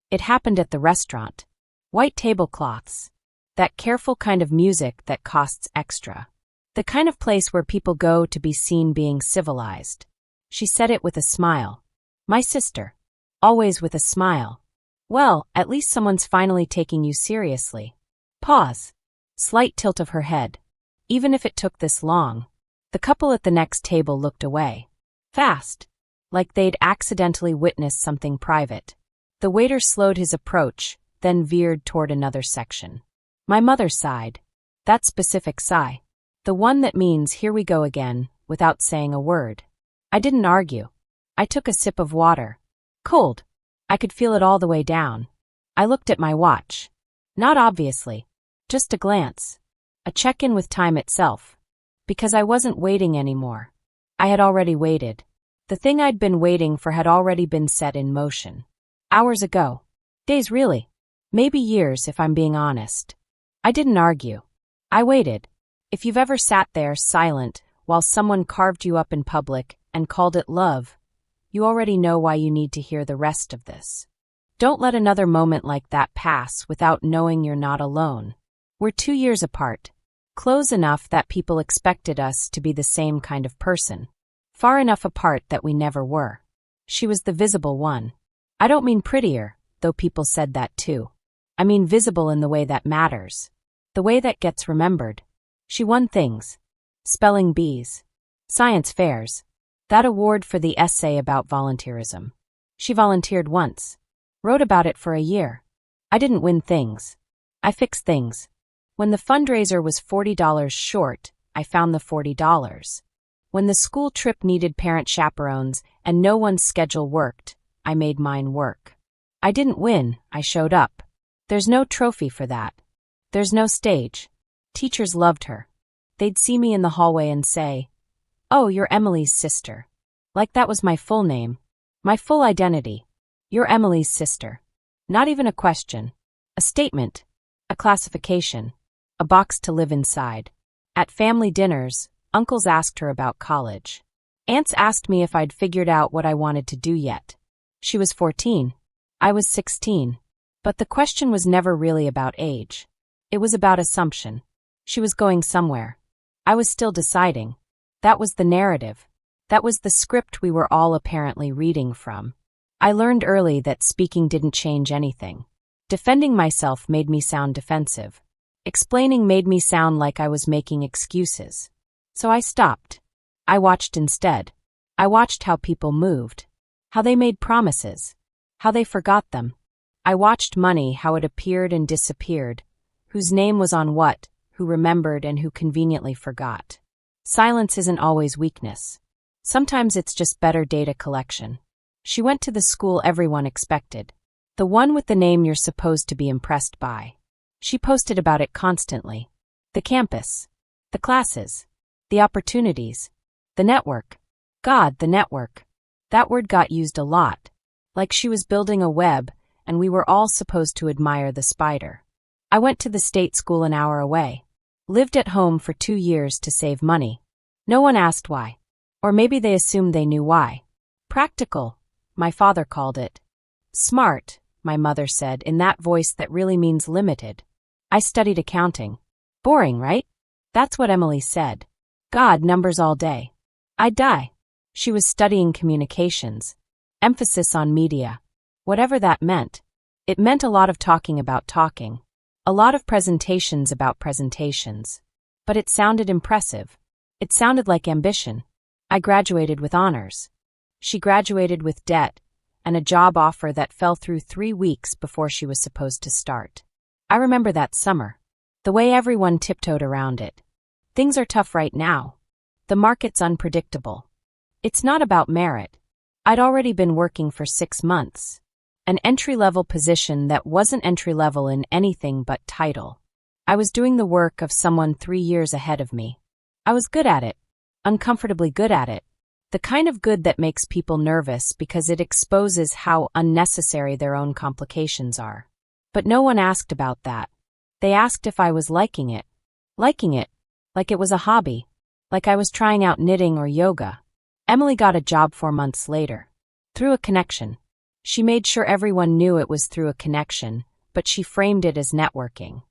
It happened at the restaurant. White tablecloths. That careful kind of music that costs extra. The kind of place where people go to be seen being civilized. She said it with a smile. My sister. Always with a smile. Well, at least someone's finally taking you seriously. Pause. Slight tilt of her head. Even if it took this long. The couple at the next table looked away. Fast. Like they'd accidentally witnessed something private. The waiter slowed his approach, then veered toward another section. My mother sighed. That specific sigh. The one that means here we go again, without saying a word. I didn't argue. I took a sip of water. Cold. I could feel it all the way down. I looked at my watch. Not obviously. Just a glance. A check-in with time itself. Because I wasn't waiting anymore. I had already waited. The thing I'd been waiting for had already been set in motion. Hours ago. Days really. Maybe years if I'm being honest. I didn't argue. I waited. If you've ever sat there silent while someone carved you up in public and called it love, you already know why you need to hear the rest of this. Don't let another moment like that pass without knowing you're not alone. We're 2 years apart. Close enough that people expected us to be the same kind of person. Far enough apart that we never were. She was the visible one. I don't mean prettier, though people said that too. I mean visible in the way that matters. The way that gets remembered. She won things. Spelling bees. Science fairs. That award for the essay about volunteerism. She volunteered once. Wrote about it for a year. I didn't win things. I fixed things. When the fundraiser was $40 short, I found the $40. When the school trip needed parent chaperones and no one's schedule worked, I made mine work. I didn't win, I showed up. There's no trophy for that. There's no stage. Teachers loved her. They'd see me in the hallway and say, "Oh, you're Emily's sister." Like that was my full name. My full identity. You're Emily's sister. Not even a question. A statement. A classification. A box to live inside. At family dinners, uncles asked her about college. Aunts asked me if I'd figured out what I wanted to do yet. She was 14. I was 16. But the question was never really about age. It was about assumption. She was going somewhere. I was still deciding. That was the narrative. That was the script we were all apparently reading from. I learned early that speaking didn't change anything. Defending myself made me sound defensive. Explaining made me sound like I was making excuses. So I stopped. I watched instead. I watched how people moved. How they made promises. How they forgot them. I watched money, how it appeared and disappeared. Whose name was on what, who remembered and who conveniently forgot. Silence isn't always weakness. Sometimes it's just better data collection. She went to the school everyone expected. The one with the name you're supposed to be impressed by. She posted about it constantly. The campus. The classes. The opportunities. The network. God, the network. That word got used a lot. Like she was building a web, and we were all supposed to admire the spider. I went to the state school an hour away. Lived at home for 2 years to save money. No one asked why. Or maybe they assumed they knew why. Practical, my father called it. Smart, my mother said in that voice that really means limited. I studied accounting. Boring, right? That's what Emily said. God, numbers all day. I'd die. She was studying communications. Emphasis on media. Whatever that meant. It meant a lot of talking about talking. A lot of presentations about presentations. But it sounded impressive. It sounded like ambition. I graduated with honors. She graduated with debt, and a job offer that fell through 3 weeks before she was supposed to start. I remember that summer. The way everyone tiptoed around it. Things are tough right now. The market's unpredictable. It's not about merit. I'd already been working for 6 months. An entry-level position that wasn't entry-level in anything but title. I was doing the work of someone 3 years ahead of me. I was good at it. Uncomfortably good at it. The kind of good that makes people nervous because it exposes how unnecessary their own complications are. But no one asked about that. They asked if I was liking it. Liking it. Like it was a hobby. Like I was trying out knitting or yoga. Emily got a job 4 months later. Through a connection. She made sure everyone knew it was through a connection, but she framed it as networking.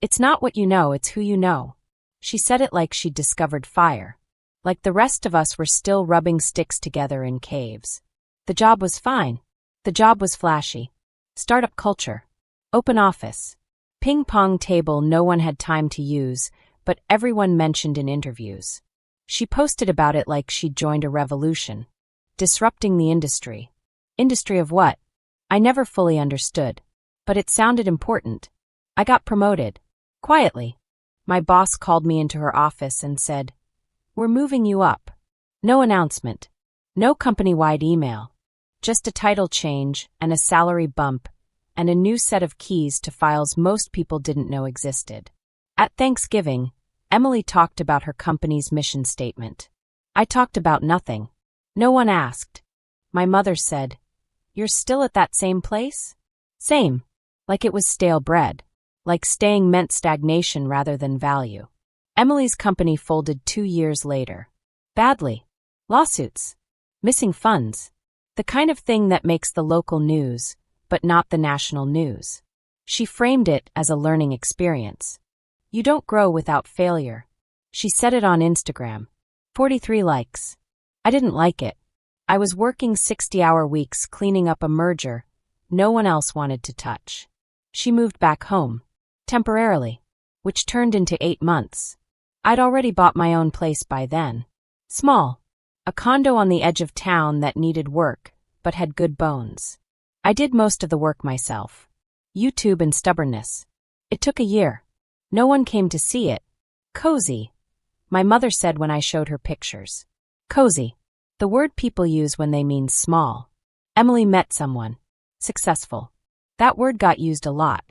It's not what you know, it's who you know. She said it like she'd discovered fire. Like the rest of us were still rubbing sticks together in caves. The job was fine. The job was flashy. Startup culture. Open office. Ping-pong table no one had time to use, but everyone mentioned in interviews. She posted about it like she'd joined a revolution. Disrupting the industry. Industry of what? I never fully understood. But it sounded important. I got promoted. Quietly. My boss called me into her office and said, "We're moving you up." No announcement. No company-wide email. Just a title change and a salary bump and a new set of keys to files most people didn't know existed. At Thanksgiving, Emily talked about her company's mission statement. I talked about nothing. No one asked. My mother said, "You're still at that same place?" Same. Like it was stale bread. Like staying meant stagnation rather than value. Emily's company folded 2 years later. Badly. Lawsuits. Missing funds. The kind of thing that makes the local news, but not the national news. She framed it as a learning experience. You don't grow without failure. She said it on Instagram. 43 likes. I didn't like it. I was working 60-hour weeks cleaning up a merger no one else wanted to touch. She moved back home. Temporarily. Which turned into 8 months. I'd already bought my own place by then. Small. A condo on the edge of town that needed work, but had good bones. I did most of the work myself. YouTube and stubbornness. It took a year. No one came to see it. Cozy. My mother said when I showed her pictures. Cozy. The word people use when they mean small. Emily met someone. Successful. That word got used a lot.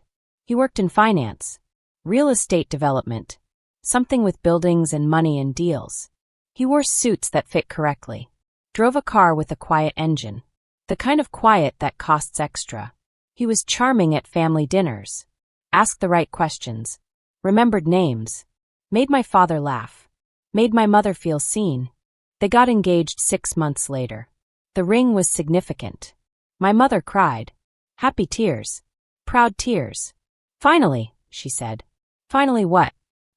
He worked in finance. Real estate development. Something with buildings and money and deals. He wore suits that fit correctly. Drove a car with a quiet engine. The kind of quiet that costs extra. He was charming at family dinners. Asked the right questions. Remembered names. Made my father laugh. Made my mother feel seen. They got engaged 6 months later. The ring was significant. My mother cried. Happy tears. Proud tears. Finally, she said. Finally what?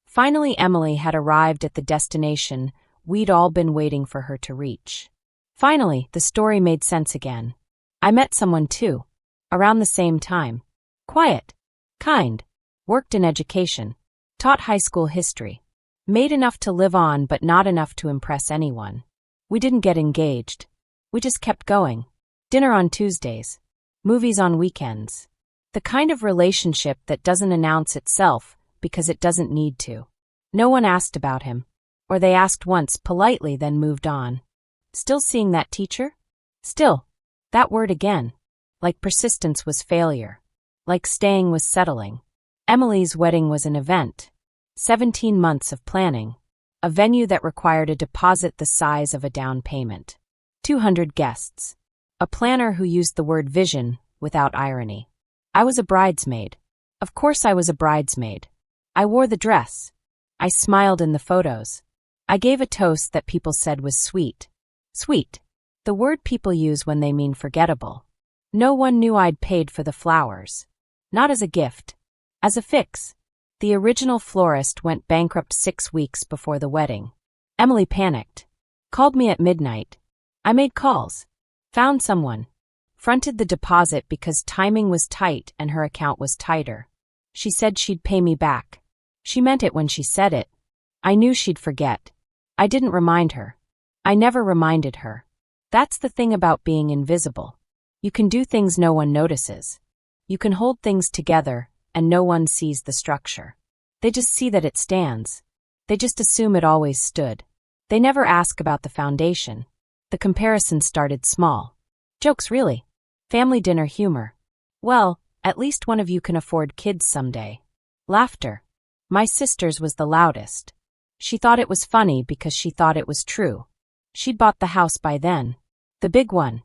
Finally Emily had arrived at the destination we'd all been waiting for her to reach. Finally, the story made sense again. I met someone too. Around the same time. Quiet. Kind. Worked in education. Taught high school history. Made enough to live on but not enough to impress anyone. We didn't get engaged. We just kept going. Dinner on Tuesdays. Movies on weekends. The kind of relationship that doesn't announce itself because it doesn't need to. No one asked about him. Or they asked once politely then moved on. Still seeing that teacher? Still. That word again. Like persistence was failure. Like staying was settling. Emily's wedding was an event. 17 months of planning. A venue that required a deposit the size of a down payment. 200 guests. A planner who used the word vision without irony. I was a bridesmaid. Of course I was a bridesmaid. I wore the dress. I smiled in the photos. I gave a toast that people said was sweet. Sweet. The word people use when they mean forgettable. No one knew I'd paid for the flowers. Not as a gift. As a fix. The original florist went bankrupt 6 weeks before the wedding. Emily panicked. Called me at midnight. I made calls. Found someone. Fronted the deposit because timing was tight and her account was tighter. She said she'd pay me back. She meant it when she said it. I knew she'd forget. I didn't remind her. I never reminded her. That's the thing about being invisible. You can do things no one notices. You can hold things together and no one sees the structure. They just see that it stands. They just assume it always stood. They never ask about the foundation. The comparison started small. Jokes really. Family dinner humor. Well, at least one of you can afford kids someday. Laughter. My sister's was the loudest. She thought it was funny because she thought it was true. She'd bought the house by then. The big one.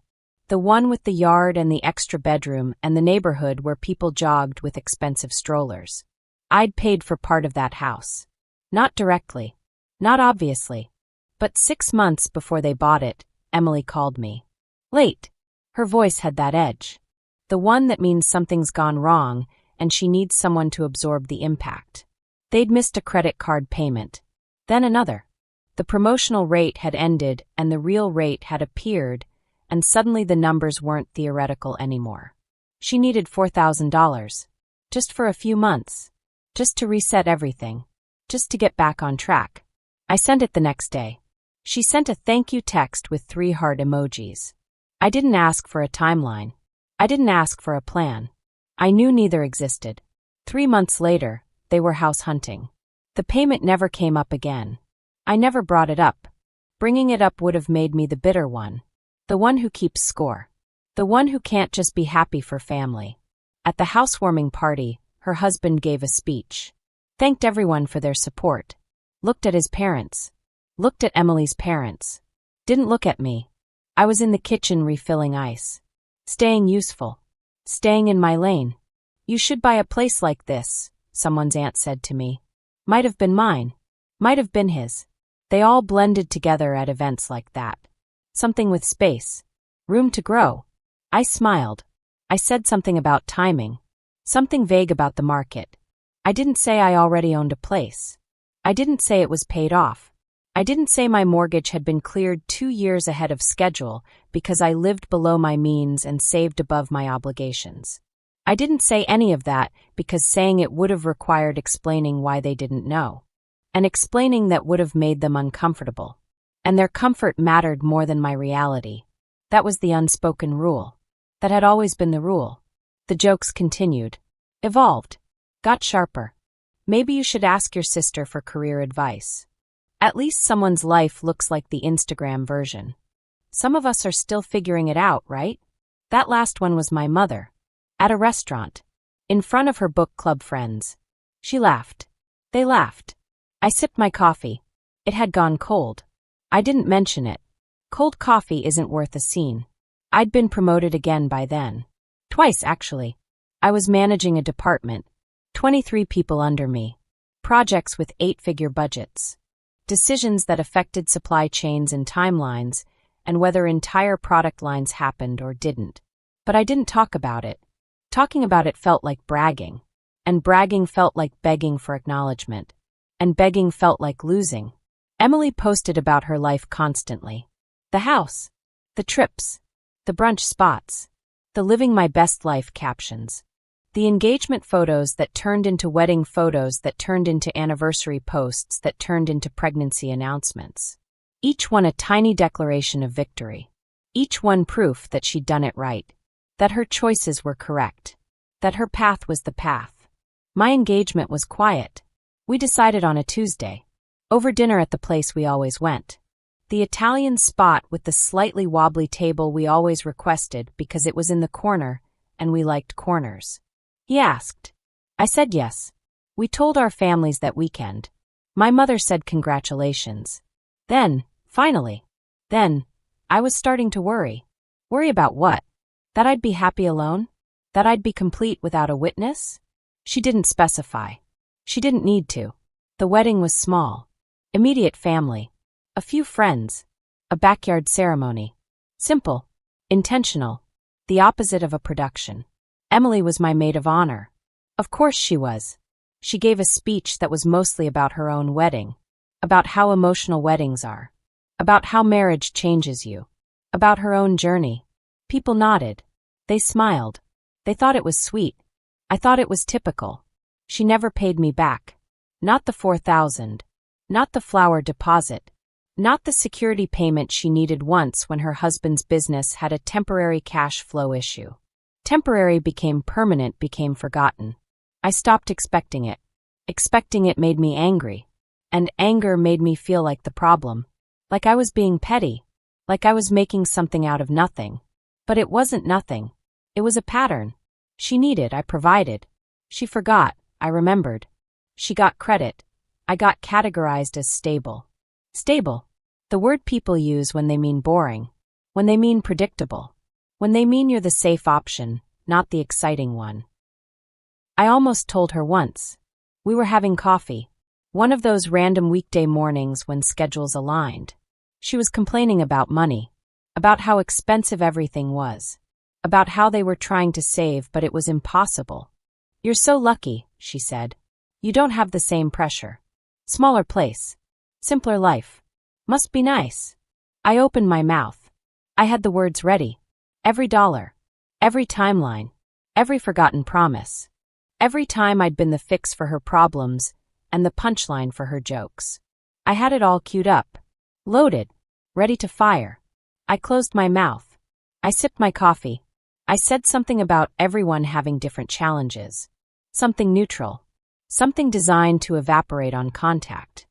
The one with the yard and the extra bedroom and the neighborhood where people jogged with expensive strollers. I'd paid for part of that house. Not directly. Not obviously. But 6 months before they bought it, Emily called me. Late. Her voice had that edge. The one that means something's gone wrong and she needs someone to absorb the impact. They'd missed a credit card payment. Then another. The promotional rate had ended and the real rate had appeared, and suddenly the numbers weren't theoretical anymore. She needed $4,000. Just for a few months. Just to reset everything. Just to get back on track. I sent it the next day. She sent a thank you text with 3 heart emojis. I didn't ask for a timeline. I didn't ask for a plan. I knew neither existed. 3 months later, they were house hunting. The payment never came up again. I never brought it up. Bringing it up would have made me the bitter one. The one who keeps score. The one who can't just be happy for family. At the housewarming party, her husband gave a speech. Thanked everyone for their support. Looked at his parents. Looked at Emily's parents. Didn't look at me. I was in the kitchen refilling ice. Staying useful. Staying in my lane. You should buy a place like this, someone's aunt said to me. Might have been mine. Might have been his. They all blended together at events like that. Something with space. Room to grow. I smiled. I said something about timing. Something vague about the market. I didn't say I already owned a place. I didn't say it was paid off. I didn't say my mortgage had been cleared 2 years ahead of schedule because I lived below my means and saved above my obligations. I didn't say any of that because saying it would have required explaining why they didn't know. And explaining that would have made them uncomfortable. And their comfort mattered more than my reality. That was the unspoken rule. That had always been the rule. The jokes continued. Evolved. Got sharper. Maybe you should ask your sister for career advice. At least someone's life looks like the Instagram version. Some of us are still figuring it out, right? That last one was my mother. At a restaurant. In front of her book club friends. She laughed. They laughed. I sipped my coffee. It had gone cold. I didn't mention it. Cold coffee isn't worth a scene. I'd been promoted again by then. Twice, actually. I was managing a department. 23 people under me. Projects with 8-figure budgets. Decisions that affected supply chains and timelines, and whether entire product lines happened or didn't. But I didn't talk about it. Talking about it felt like bragging. And bragging felt like begging for acknowledgement. And begging felt like losing. Emily posted about her life constantly. The house. The trips. The brunch spots. The living my best life captions. The engagement photos that turned into wedding photos that turned into anniversary posts that turned into pregnancy announcements. Each one a tiny declaration of victory. Each one proof that she'd done it right. That her choices were correct. That her path was the path. My engagement was quiet. We decided on a Tuesday. Over dinner at the place we always went. The Italian spot with the slightly wobbly table we always requested because it was in the corner, and we liked corners. He asked. I said yes. We told our families that weekend. My mother said congratulations. Then, finally. Then, I was starting to worry. Worry about what? That I'd be happy alone? That I'd be complete without a witness? She didn't specify. She didn't need to. The wedding was small. Immediate family. A few friends. A backyard ceremony. Simple. Intentional. The opposite of a production. Emily was my maid of honor. Of course she was. She gave a speech that was mostly about her own wedding. About how emotional weddings are. About how marriage changes you. About her own journey. People nodded. They smiled. They thought it was sweet. I thought it was typical. She never paid me back. Not the $4,000. Not the flower deposit. Not the security payment she needed once when her husband's business had a temporary cash flow issue. Temporary became permanent, became forgotten. I stopped expecting it. Expecting it made me angry. And anger made me feel like the problem. Like I was being petty. Like I was making something out of nothing. But it wasn't nothing. It was a pattern. She needed, I provided. She forgot, I remembered. She got credit. I got categorized as stable. Stable. The word people use when they mean boring. When they mean predictable. When they mean you're the safe option, not the exciting one. I almost told her once. We were having coffee. One of those random weekday mornings when schedules aligned. She was complaining about money. About how expensive everything was. about how they were trying to save, but it was impossible. "You're so lucky," she said. "You don't have the same pressure. Smaller place. Simpler life. Must be nice." I opened my mouth. I had the words ready. Every dollar. Every timeline. Every forgotten promise. Every time I'd been the fix for her problems and the punchline for her jokes. I had it all queued up. Loaded. Ready to fire. I closed my mouth. I sipped my coffee. I said something about everyone having different challenges. Something neutral. Something designed to evaporate on contact.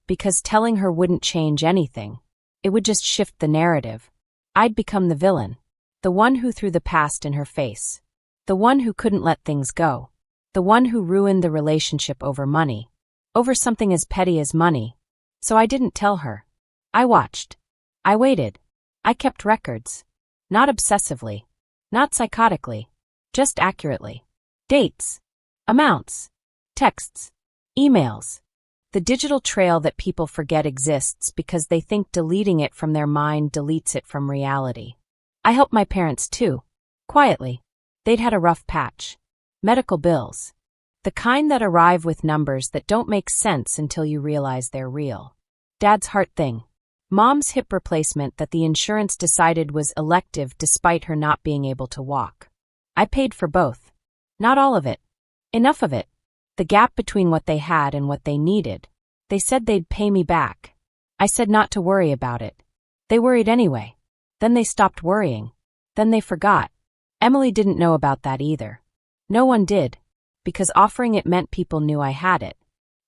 Because telling her wouldn't change anything. It would just shift the narrative. I'd become the villain. The one who threw the past in her face. The one who couldn't let things go. The one who ruined the relationship over money. Over something as petty as money. So I didn't tell her. I watched. I waited. I kept records. Not obsessively. Not psychotically. Just accurately. Dates. Amounts. Texts. Emails. The digital trail that people forget exists because they think deleting it from their mind deletes it from reality. I helped my parents too. Quietly. They'd had a rough patch. Medical bills. The kind that arrive with numbers that don't make sense until you realize they're real. Dad's heart thing. Mom's hip replacement that the insurance decided was elective despite her not being able to walk. I paid for both. Not all of it. Enough of it. The gap between what they had and what they needed. They said they'd pay me back. I said not to worry about it. They worried anyway. Then they stopped worrying. Then they forgot. Emily didn't know about that either. No one did. Because offering it meant people knew I had it.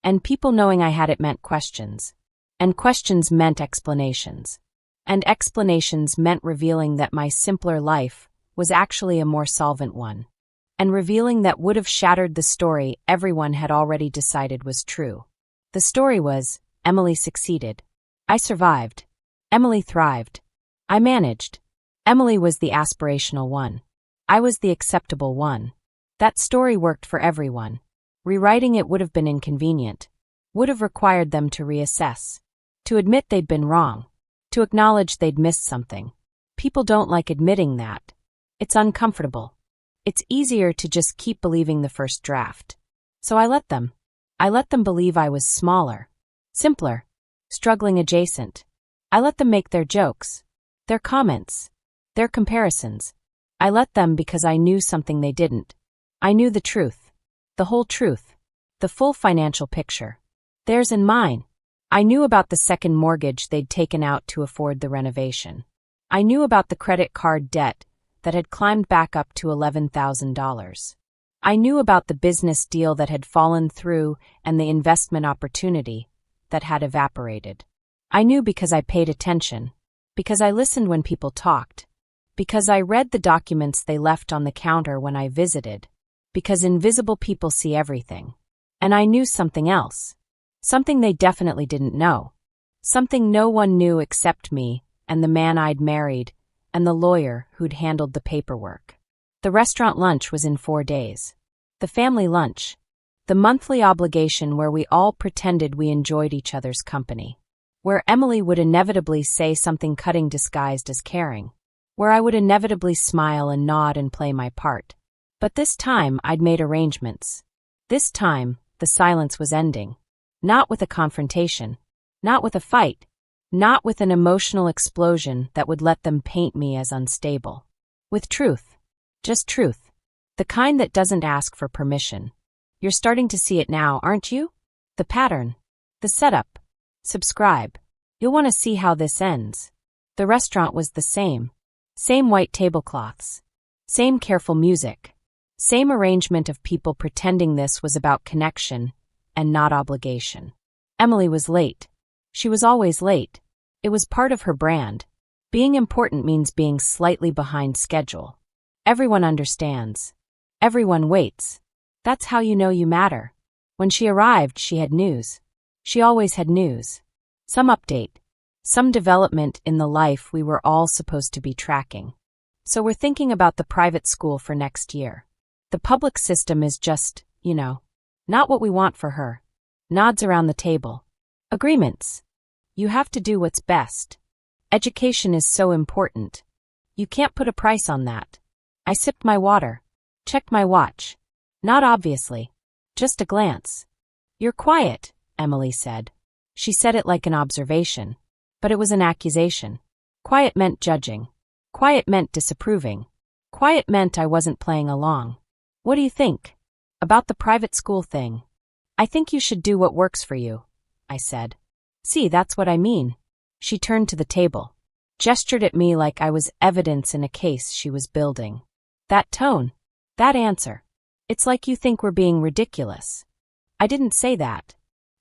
And people knowing I had it meant questions. And questions meant explanations. And explanations meant revealing that my simpler life was actually a more solvent one. And revealing that would have shattered the story everyone had already decided was true. The story was, Emily succeeded. I survived. Emily thrived. I managed. Emily was the aspirational one. I was the acceptable one. That story worked for everyone. Rewriting it would have been inconvenient. Would have required them to reassess. To admit they'd been wrong. To acknowledge they'd missed something. People don't like admitting that. It's uncomfortable. It's easier to just keep believing the first draft. So I let them. I let them believe I was smaller. Simpler. Struggling adjacent. I let them make their jokes. Their comments. Their comparisons. I let them because I knew something they didn't. I knew the truth. The whole truth. The full financial picture. Theirs and mine. I knew about the second mortgage they'd taken out to afford the renovation. I knew about the credit card debt that had climbed back up to $11,000. I knew about the business deal that had fallen through and the investment opportunity that had evaporated. I knew because I paid attention, because I listened when people talked, because I read the documents they left on the counter when I visited, because invisible people see everything. And I knew something else. Something they definitely didn't know. Something no one knew except me and the man I'd married and the lawyer who'd handled the paperwork. The restaurant lunch was in 4 days. The family lunch. The monthly obligation where we all pretended we enjoyed each other's company. Where Emily would inevitably say something cutting disguised as caring. Where I would inevitably smile and nod and play my part. But this time I'd made arrangements. This time, the silence was ending. Not with a confrontation. Not with a fight. Not with an emotional explosion that would let them paint me as unstable. With truth. Just truth. The kind that doesn't ask for permission. You're starting to see it now, aren't you? The pattern. The setup. Subscribe. You'll want to see how this ends. The restaurant was the same. Same white tablecloths. Same careful music. Same arrangement of people pretending this was about connection and not obligation. Emily was late. She was always late. It was part of her brand. Being important means being slightly behind schedule. Everyone understands. Everyone waits. That's how you know you matter. When she arrived, she had news. She always had news. Some update. Some development in the life we were all supposed to be tracking. So we're thinking about the private school for next year. The public system is just, not what we want for her. Nods around the table. Agreements. You have to do what's best. Education is so important. You can't put a price on that. I sipped my water. Checked my watch. Not obviously. Just a glance. You're quiet, Emily said. She said it like an observation. But it was an accusation. Quiet meant judging. Quiet meant disapproving. Quiet meant I wasn't playing along. What do you think? About the private school thing. I think you should do what works for you, I said. See, that's what I mean. She turned to the table. Gestured at me like I was evidence in a case she was building. That tone. That answer. It's like you think we're being ridiculous. I didn't say that.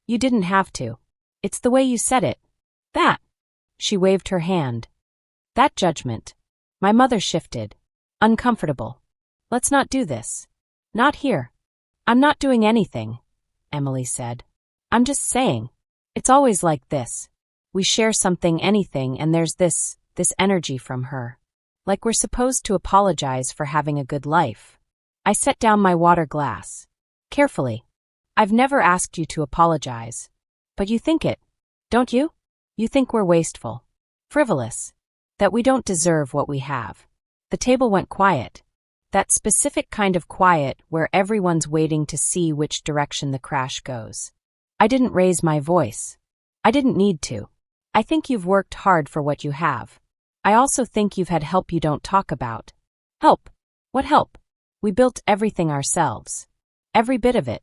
You didn't have to. It's the way you said it. That. She waved her hand. That judgment. My mother shifted. Uncomfortable. Let's not do this. Not here. I'm not doing anything, Emily said. I'm just saying. It's always like this. We share something, anything, and there's this energy from her. Like we're supposed to apologize for having a good life. I set down my water glass. Carefully. I've never asked you to apologize. But you think it, don't you? You think we're wasteful. Frivolous. That we don't deserve what we have. The table went quiet. That specific kind of quiet where everyone's waiting to see which direction the crash goes. I didn't raise my voice. I didn't need to. I think you've worked hard for what you have. I also think you've had help you don't talk about. Help? What help? We built everything ourselves. Every bit of it.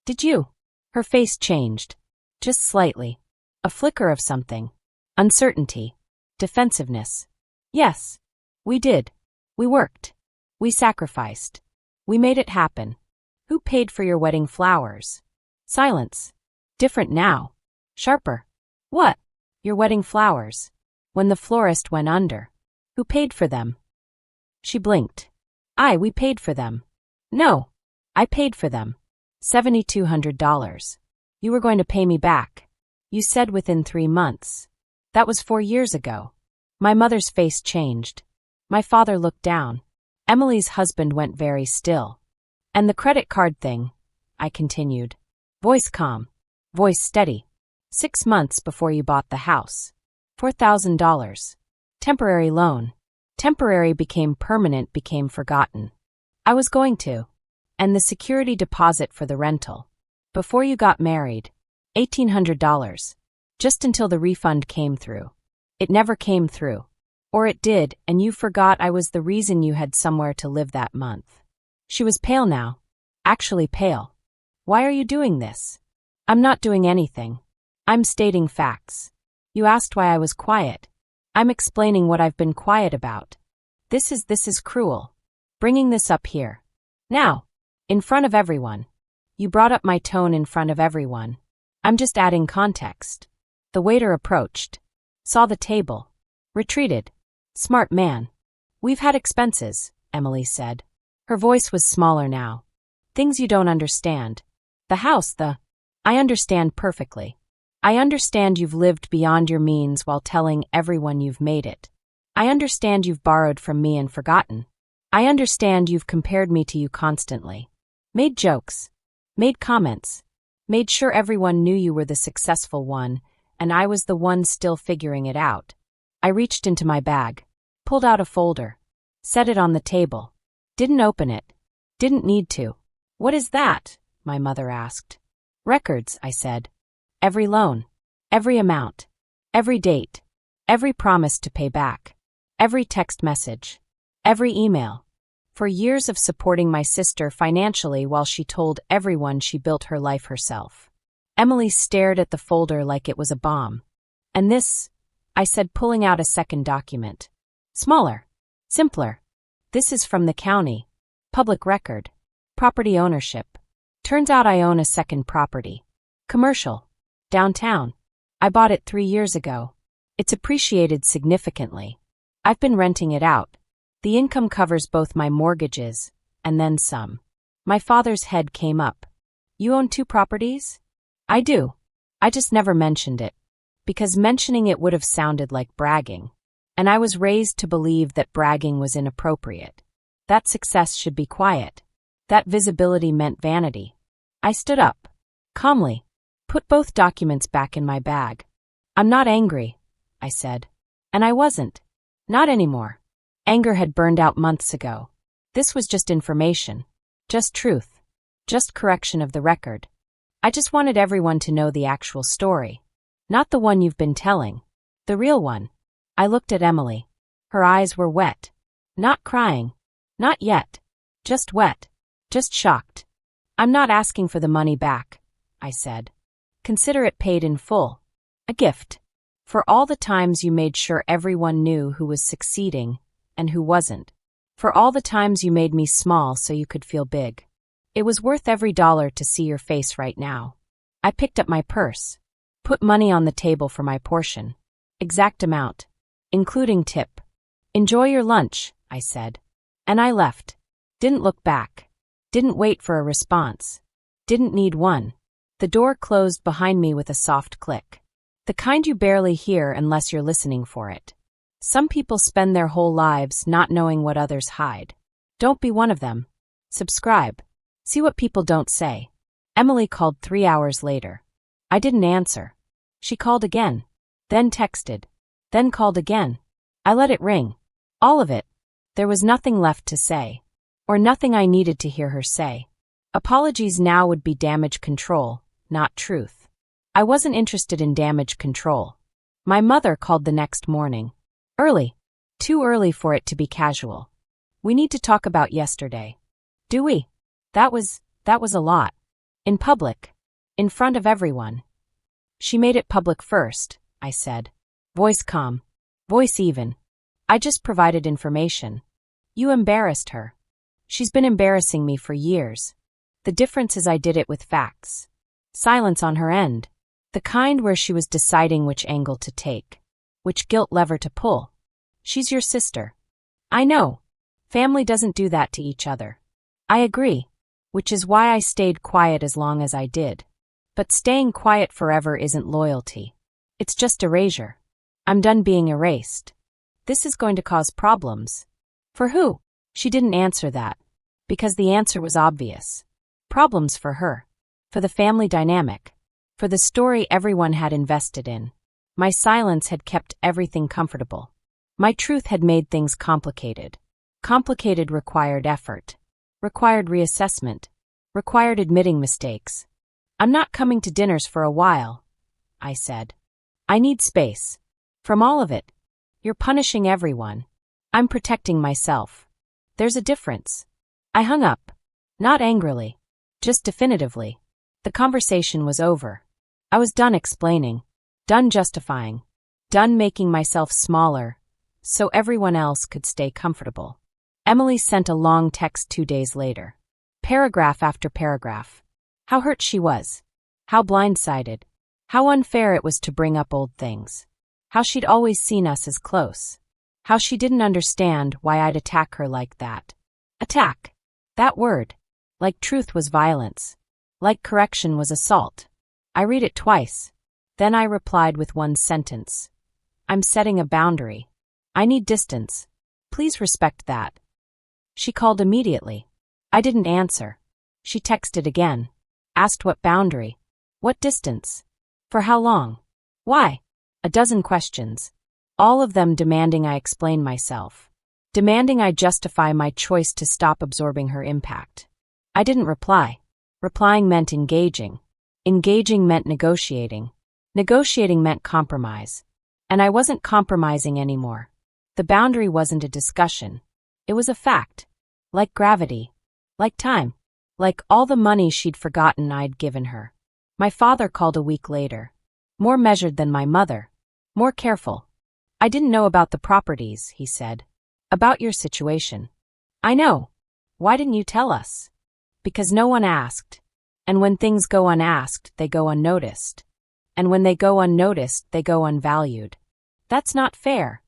Did you? Her face changed. Just slightly. A flicker of something. Uncertainty. Defensiveness. Yes. We did. We worked. We sacrificed. We made it happen. Who paid for your wedding flowers? Silence. Different now. Sharper. What? Your wedding flowers. When the florist went under. Who paid for them? She blinked. We paid for them. No. I paid for them. $7,200. You were going to pay me back. You said within 3 months. That was 4 years ago. My mother's face changed. My father looked down. Emily's husband went very still. And the credit card thing, I continued. Voice calm. Voice steady. 6 months before you bought the house. $4,000. Temporary loan. Temporary became permanent, became forgotten. I was going to. And the security deposit for the rental. Before you got married. $1,800. Just until the refund came through. It never came through. Or it did, and you forgot I was the reason you had somewhere to live that month. She was pale now. Actually pale. Why are you doing this? I'm not doing anything. I'm stating facts. You asked why I was quiet. I'm explaining what I've been quiet about. This is cruel. Bringing this up here. Now. In front of everyone. You brought up my tone in front of everyone. I'm just adding context. The waiter approached. Saw the table. Retreated. Smart man. We've had expenses, Emily said. Her voice was smaller now. Things you don't understand. The house, I understand perfectly. I understand you've lived beyond your means while telling everyone you've made it. I understand you've borrowed from me and forgotten. I understand you've compared me to you constantly. Made jokes. Made comments. Made sure everyone knew you were the successful one, and I was the one still figuring it out. I reached into my bag. Pulled out a folder. Set it on the table. Didn't open it. Didn't need to. What is that? My mother asked. Records, I said. Every loan. Every amount. Every date. Every promise to pay back. Every text message. Every email. For years of supporting my sister financially while she told everyone she built her life herself. Emily stared at the folder like it was a bomb. And this, I said, pulling out a second document. Smaller. Simpler. This is from the county. Public record. Property ownership. Turns out I own a second property. Commercial. Downtown. I bought it 3 years ago. It's appreciated significantly. I've been renting it out. The income covers both my mortgages, and then some. My father's head came up. You own 2 properties? I do. I just never mentioned it. Because mentioning it would have sounded like bragging. And I was raised to believe that bragging was inappropriate. That success should be quiet. That visibility meant vanity. I stood up. Calmly. Put both documents back in my bag. I'm not angry, I said. And I wasn't. Not anymore. Anger had burned out months ago. This was just information. Just truth. Just correction of the record. I just wanted everyone to know the actual story. Not the one you've been telling. The real one. I looked at Emily. Her eyes were wet. Not crying. Not yet. Just wet. Just shocked. I'm not asking for the money back, I said. Consider it paid in full. A gift. For all the times you made sure everyone knew who was succeeding and who wasn't. For all the times you made me small so you could feel big. It was worth every dollar to see your face right now. I picked up my purse. Put money on the table for my portion. Exact amount. Including tip. Enjoy your lunch, I said. And I left. Didn't look back. Didn't wait for a response. Didn't need one. The door closed behind me with a soft click. The kind you barely hear unless you're listening for it. Some people spend their whole lives not knowing what others hide. Don't be one of them. Subscribe. See what people don't say. Emily called 3 hours later. I didn't answer. She called again. Then texted. Then called again. I let it ring. All of it. There was nothing left to say. Or nothing I needed to hear her say. Apologies now would be damage control, not truth. I wasn't interested in damage control. My mother called the next morning. Early. Too early for it to be casual. We need to talk about yesterday. Do we? That was a lot. In public. In front of everyone. She made it public first, I said. Voice calm. Voice even. I just provided information. You embarrassed her. She's been embarrassing me for years. The difference is I did it with facts. Silence on her end. The kind where she was deciding which angle to take. Which guilt lever to pull. She's your sister. I know. Family doesn't do that to each other. I agree. Which is why I stayed quiet as long as I did. But staying quiet forever isn't loyalty. It's just erasure. I'm done being erased. This is going to cause problems. For who? She didn't answer that. Because the answer was obvious. Problems for her. For the family dynamic. For the story everyone had invested in. My silence had kept everything comfortable. My truth had made things complicated. Complicated required effort. Required reassessment. Required admitting mistakes. I'm not coming to dinners for a while, I said. I need space. From all of it. You're punishing everyone. I'm protecting myself. There's a difference. I hung up. Not angrily. Just definitively. The conversation was over. I was done explaining. Done justifying. Done making myself smaller, so everyone else could stay comfortable. Emily sent a long text 2 days later. Paragraph after paragraph. How hurt she was. How blindsided. How unfair it was to bring up old things. How she'd always seen us as close. How she didn't understand why I'd attack her like that. Attack. That word. Like truth was violence. Like correction was assault. I read it twice. Then I replied with one sentence. I'm setting a boundary. I need distance. Please respect that. She called immediately. I didn't answer. She texted again. Asked what boundary. What distance. For how long? Why? A dozen questions. All of them demanding I explain myself. Demanding I justify my choice to stop absorbing her impact. I didn't reply. Replying meant engaging. Engaging meant negotiating. Negotiating meant compromise. And I wasn't compromising anymore. The boundary wasn't a discussion. It was a fact. Like gravity. Like time. Like all the money she'd forgotten I'd given her. My father called a week later. More measured than my mother. More careful. I didn't know about the properties, he said. About your situation. I know. Why didn't you tell us? Because no one asked. And when things go unasked, they go unnoticed. And when they go unnoticed, they go unvalued. That's not fair.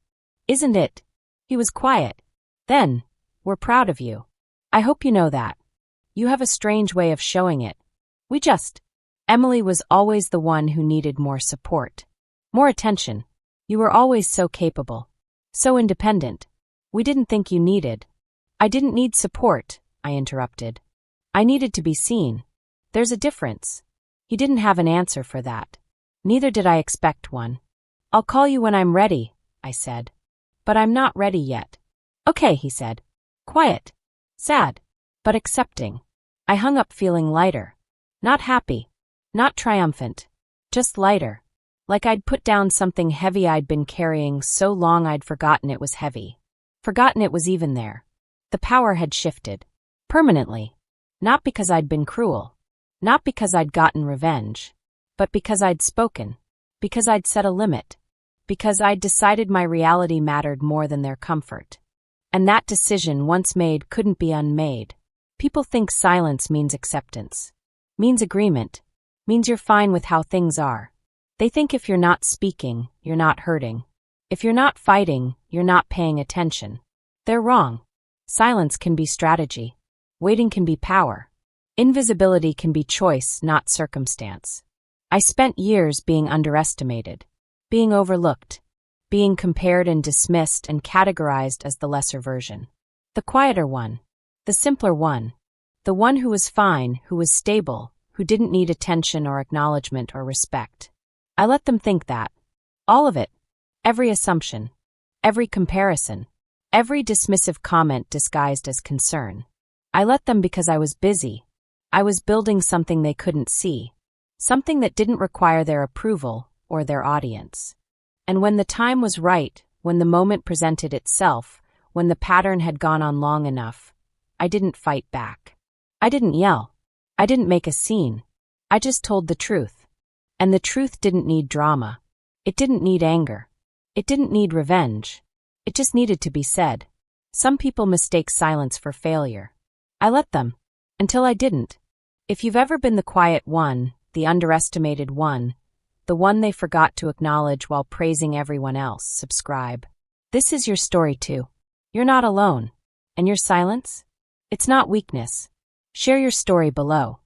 Isn't it? He was quiet. Then, we're proud of you. I hope you know that. You have a strange way of showing it. Emily was always the one who needed more support. More attention. You were always so capable. So independent. We didn't think you needed. I didn't need support, I interrupted. I needed to be seen. There's a difference. He didn't have an answer for that. Neither did I expect one. I'll call you when I'm ready, I said. But I'm not ready yet. Okay, he said. Quiet. Sad, but accepting. I hung up feeling lighter. Not happy. Not triumphant. Just lighter. Like I'd put down something heavy I'd been carrying so long I'd forgotten it was heavy. Forgotten it was even there. The power had shifted. Permanently. Not because I'd been cruel. Not because I'd gotten revenge. But because I'd spoken. Because I'd set a limit. Because I'd decided my reality mattered more than their comfort. And that decision, once made, couldn't be unmade. People think silence means acceptance. Means agreement. Means you're fine with how things are. They think if you're not speaking, you're not hurting. If you're not fighting, you're not paying attention. They're wrong. Silence can be strategy. Waiting can be power. Invisibility can be choice, not circumstance. I spent years being underestimated. Being overlooked. Being compared and dismissed and categorized as the lesser version. The quieter one. The simpler one. The one who was fine, who was stable, who didn't need attention or acknowledgement or respect. I let them think that. All of it. Every assumption. Every comparison. Every dismissive comment disguised as concern. I let them because I was busy. I was building something they couldn't see. Something that didn't require their approval or their audience. And when the time was right, when the moment presented itself, when the pattern had gone on long enough, I didn't fight back. I didn't yell. I didn't make a scene. I just told the truth. And the truth didn't need drama. It didn't need anger. It didn't need revenge. It just needed to be said. Some people mistake silence for failure. I let them. Until I didn't. If you've ever been the quiet one, the underestimated one, the one they forgot to acknowledge while praising everyone else, subscribe. This is your story too. You're not alone. And your silence? It's not weakness. Share your story below.